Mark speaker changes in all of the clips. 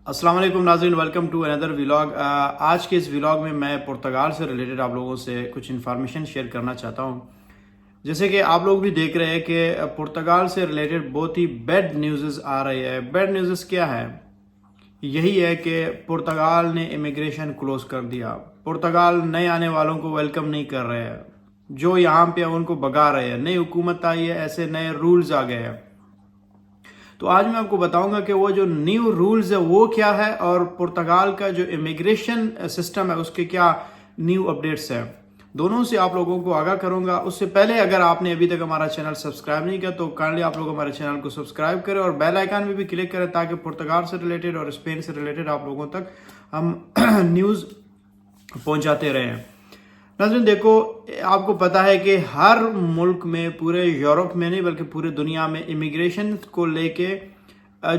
Speaker 1: السلام علیکم ناظرین، ویلکم ٹو اندر ولاگ۔ آج کے اس ولاگ میں پرتگال سے ریلیٹڈ آپ لوگوں سے کچھ انفارمیشن شیئر کرنا چاہتا ہوں۔ جیسے کہ آپ لوگ بھی دیکھ رہے ہیں کہ پرتگال سے ریلیٹڈ بہت ہی بیڈ نیوزز آ رہی ہے۔ بیڈ نیوزز کیا ہے؟ یہی ہے کہ پرتگال نے امیگریشن کلوز کر دیا۔ پرتگال نئے آنے والوں کو ویلکم نہیں کر رہے ہیں، جو یہاں پہ ان کو بھگا رہے ہیں۔ نئی حکومت آئی ہے، ایسے نئے رولز آ گئے ہیں۔ تو آج میں آپ کو بتاؤں گا کہ وہ جو نیو رولز ہے وہ کیا ہے، اور پرتگال کا جو امیگریشن سسٹم ہے اس کے کیا نیو اپڈیٹس ہیں، دونوں سے آپ لوگوں کو آگاہ کروں گا۔ اس سے پہلے اگر آپ نے ابھی تک ہمارا چینل سبسکرائب نہیں کیا تو کائنڈلی آپ لوگ ہمارے چینل کو سبسکرائب کریں اور بیل آئیکن میں بھی کلک کریں، تاکہ پرتگال سے ریلیٹڈ اور اسپین سے ریلیٹڈ آپ لوگوں تک ہم نیوز پہنچاتے رہے ہیں۔ ناظرین دیکھو، آپ کو پتا ہے کہ ہر ملک میں، پورے یورپ میں نہیں بلکہ پورے دنیا میں امیگریشن کو لے کے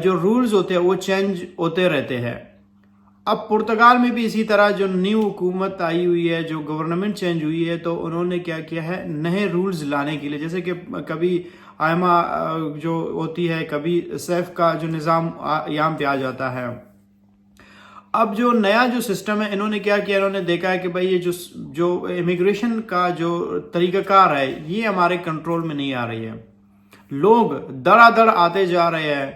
Speaker 1: جو رولز ہوتے ہیں وہ چینج ہوتے رہتے ہیں۔ اب پرتگال میں بھی اسی طرح جو نیو حکومت آئی ہوئی ہے، جو گورنمنٹ چینج ہوئی ہے، تو انہوں نے کیا کیا ہے، نئے رولز لانے کے لیے، جیسے کہ کبھی آئمہ جو ہوتی ہے، کبھی سیف کا جو نظام یہاں پہ آ جاتا ہے۔ اب جو نیا جو سسٹم ہے، انہوں نے کیا کیا، انہوں نے دیکھا ہے کہ بھائی یہ جو امیگریشن کا جو طریقہ کار ہے یہ ہمارے کنٹرول میں نہیں آ رہی ہے۔ لوگ دڑا دڑ آتے جا رہے ہیں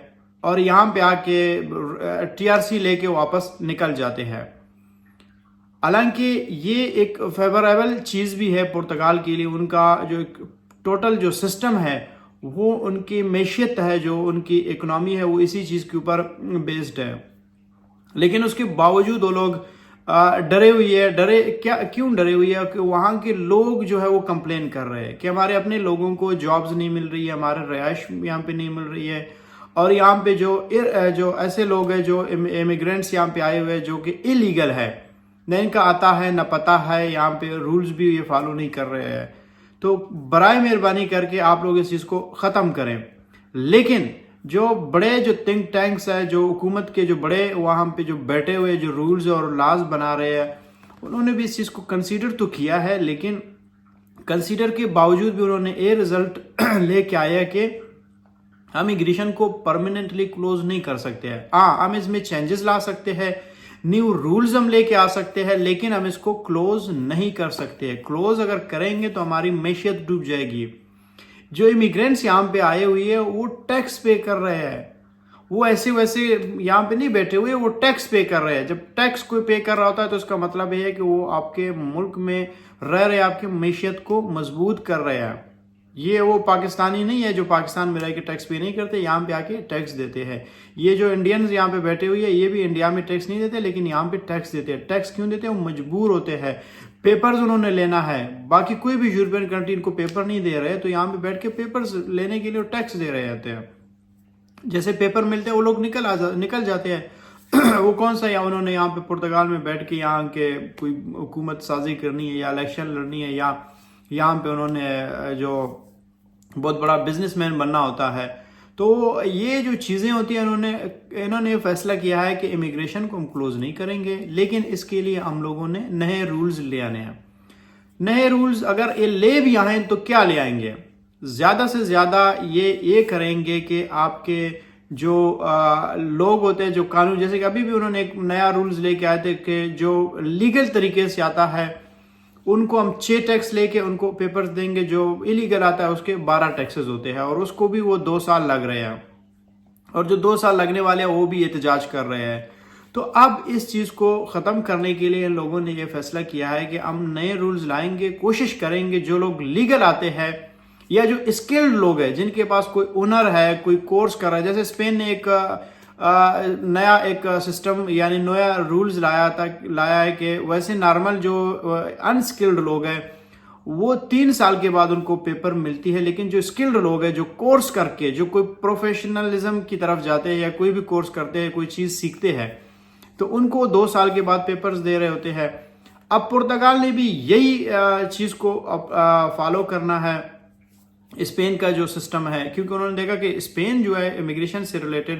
Speaker 1: اور یہاں پہ آ کے ٹی آر سی لے کے واپس نکل جاتے ہیں۔ حالانکہ یہ ایک فیوریبل چیز بھی ہے پرتگال کے لیے، ان کا جو ٹوٹل جو سسٹم ہے وہ ان کی معیشت ہے، جو ان کی اکنامی ہے وہ اسی چیز کے اوپر بیسڈ ہے۔ لیکن اس کے باوجود وہ لوگ ڈرے ہوئی ہے۔ کیوں ڈرے ہوئی ہے؟ کہ وہاں کے لوگ جو ہے وہ کمپلین کر رہے ہیں کہ ہمارے اپنے لوگوں کو جابز نہیں مل رہی ہے، ہمارے رہائش یہاں پہ نہیں مل رہی ہے، اور یہاں پہ جو ایسے لوگ ہیں جو امیگرینٹس یہاں پہ آئے ہوئے جو کہ الیگل ہے، نہ ان کا آتا ہے نہ پتہ ہے، یہاں پہ رولز بھی یہ فالو نہیں کر رہے ہیں۔ تو برائے مہربانی کر کے آپ لوگ اس چیز کو ختم کریں۔ لیکن جو بڑے جو تھنک ٹینکس ہے، جو حکومت کے جو بڑے وہاں پہ جو بیٹھے ہوئے جو رولز اور لاز بنا رہے ہیں، انہوں نے بھی اس چیز کو کنسیڈر تو کیا ہے، لیکن کنسیڈر کے باوجود بھی انہوں نے یہ رزلٹ لے کے آیا کہ ہم امیگریشن کو پرماننٹلی کلوز نہیں کر سکتے ہیں۔ ہم اس میں چینجز لا سکتے ہیں، نیو رولز ہم لے کے آ سکتے ہیں، لیکن ہم اس کو کلوز نہیں کر سکتے ہیں۔ کلوز اگر کریں گے تو ہماری معیشت ڈوب جائے گی۔ جو امیگرینٹس یہاں پہ آئے ہوئی ہے وہ ٹیکس پے کر رہے ہیں، وہ ایسے ویسے یہاں پہ نہیں بیٹھے ہوئے، وہ ٹیکس پے کر رہے ہیں۔ جب ٹیکس کوئی پے کر رہا ہوتا ہے تو اس کا مطلب یہ ہے کہ وہ آپ کے ملک میں رہ رہے، آپ کی معیشت کو مضبوط کر رہے ہیں۔ یہ وہ پاکستانی نہیں ہے جو پاکستان میں رہ کے ٹیکس پے نہیں کرتے، یہاں پہ آ کے ٹیکس دیتے ہیں۔ یہ جو انڈینز یہاں پہ بیٹھے ہوئے ہیں یہ بھی انڈیا میں ٹیکس نہیں دیتے، لیکن یہاں پہ ٹیکس دیتے ہیں۔ ٹیکس کیوں دیتے ہیں؟ وہ مجبور ہوتے ہیں، پیپرز انہوں نے لینا ہے۔ باقی کوئی بھی یورپین کنٹری ان کو پیپر نہیں دے رہے، تو یہاں پہ بیٹھ کے پیپرز لینے کے لیے ٹیکس دے رہے ہوتے ہیں۔ جیسے پیپر ملتے ہیں وہ لوگ نکل جاتے ہیں۔ وہ کون سا انہوں نے یہاں پہ پرتگال میں بیٹھ کے یہاں کے کوئی حکومت سازی کرنی ہے یا الیکشن لڑنی ہے، یا یہاں پہ انہوں نے جو بہت بڑا بزنس مین بننا ہوتا ہے۔ تو یہ جو چیزیں ہوتی ہیں، انہوں نے فیصلہ کیا ہے کہ امیگریشن کو ہم کلوز نہیں کریں گے، لیکن اس کے لیے ہم لوگوں نے نئے رولز لے آنے ہیں۔ نئے رولز اگر یہ لے بھی آئیں تو کیا لے آئیں گے؟ زیادہ سے زیادہ یہ کریں گے کہ آپ کے جو لوگ ہوتے ہیں، جو قانون، جیسے کہ ابھی بھی انہوں نے ایک نیا رولز لے کے آئے تھے کہ جو لیگل طریقے سے آتا ہے ان کو ہم 6 ٹیکس لے کے ان کو پیپرز دیں گے، جو الیگل آتا ہے اس کے 12 ٹیکسز ہوتے ہیں، اور اس کو بھی وہ 2 سال لگ رہے ہیں، اور جو 2 سال لگنے والے ہیں وہ بھی احتجاج کر رہے ہیں۔ تو اب اس چیز کو ختم کرنے کے لیے لوگوں نے یہ فیصلہ کیا ہے کہ ہم نئے رولز لائیں گے، کوشش کریں گے جو لوگ لیگل آتے ہیں یا جو اسکلڈ لوگ ہیں، جن کے پاس کوئی ہنر ہے، کوئی کورس کر رہا ہے۔ جیسے اسپین نے ایک نیا ایک سسٹم یعنی نیا رولز لایا ہے کہ ویسے نارمل جو انسکلڈ لوگ ہیں وہ 3 سال کے بعد ان کو پیپر ملتی ہے، لیکن جو اسکلڈ لوگ ہیں، جو کورس کر کے، جو کوئی پروفیشنلزم کی طرف جاتے ہیں یا کوئی بھی کورس کرتے ہیں، کوئی چیز سیکھتے ہیں، تو ان کو 2 سال کے بعد پیپرز دے رہے ہوتے ہیں۔ اب پرتگال نے بھی یہی چیز کو فالو کرنا ہے، اسپین کا جو سسٹم ہے، کیونکہ انہوں نے دیکھا کہ اسپین جو ہے امیگریشن سے ریلیٹڈ